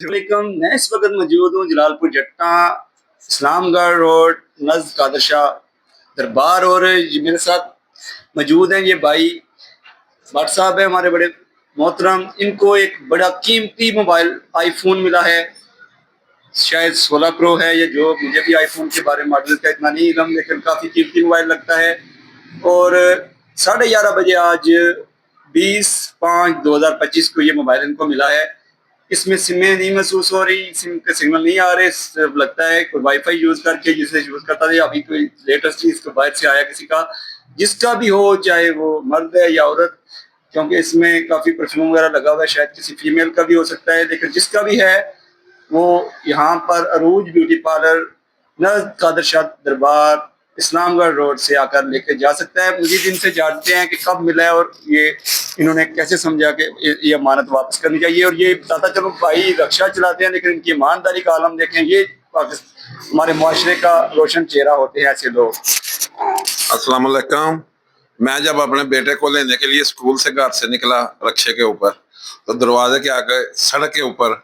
वालेकुम। मैं इस वक्त मौजूद हूँ जलालपुर जट्टा, इस्लामगढ़ रोड, नज़ कादर शाह दरबार। और ये मेरे साथ मौजूद हैं ये भाई भट्ट साहब है, हमारे बड़े मोहतरम। इनको एक बड़ा कीमती मोबाइल आईफोन मिला है, शायद 16 प्रो है। ये जो मुझे भी आईफोन के बारे में मॉडल का इतना नहीं इलम, लेकिन काफ़ी कीमती मोबाइल लगता है। और 11:30 बजे आज 20/5/2025 को ये मोबाइल इनको मिला है। इसमें सिमें नहीं महसूस हो रही, सिम के सिग्नल नहीं आ रहे, सिर्फ लगता है कोई वाईफाई यूज़ करके जिसे यूज़ करता था। अभी कोई लेटेस्ट चीज़ तो बाहर से आया किसी का, जिसका भी हो, चाहे वो मर्द है या औरत, क्योंकि इसमें काफ़ी परफ्यूम वगैरह लगा हुआ है, शायद किसी फीमेल का भी हो सकता है। लेकिन जिसका भी है वो यहाँ पर अरूज ब्यूटी पार्लर, नज़ कादर शाह दरबार, इस्लामगढ़ रोड से आकर लेके जा सकता है। मुझे इनसे जानते हैं कि कब मिला है और ये इन्होंने कैसे समझा कि ये अमानत वापस करनी चाहिए। और ये बताता चलो भाई रक्षा चलाते हैं, लेकिन इनकी ईमानदारी का आलम देखें। ये हमारे मुआशरे का रोशन चेहरा होते हैं ऐसे लोग। अस्सलाम वालेकुम। मैं जब अपने बेटे को लेने के लिए स्कूल से घर से निकला रक्षे के ऊपर, तो दरवाजे के आगे सड़क के ऊपर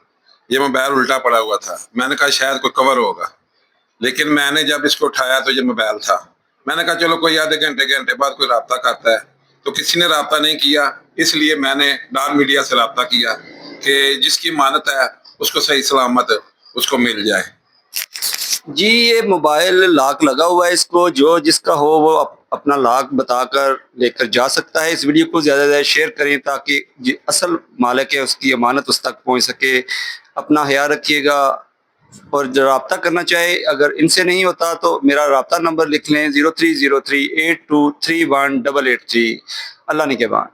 ये मोबाइल उल्टा पड़ा हुआ था। मैंने कहा शायद कोई कवर होगा, लेकिन मैंने जब इसको उठाया तो ये मोबाइल था। मैंने कहा चलो कोई आधे घंटे बाद कोई राब्ता करता है, तो किसी ने राब्ता नहीं किया। इसलिए मैंने डार मीडिया से राब्ता किया कि जिसकी मानत है उसको सही सलामत उसको मिल जाए। जी, ये मोबाइल लॉक लगा हुआ है, इसको जो जिसका हो वो अपना लॉक बताकर लेकर जा सकता है। इस वीडियो को ज़्यादा से ज़्यादा शेयर करें ताकि जो असल मालिक है उसकी अमानत उस तक पहुंच सके। अपना ख्याल रखिएगा। और जो रब्ता करना चाहे, अगर इनसे नहीं होता तो मेरा रब्ता नंबर लिख लें 030382318883। अल्लाह निगहबान।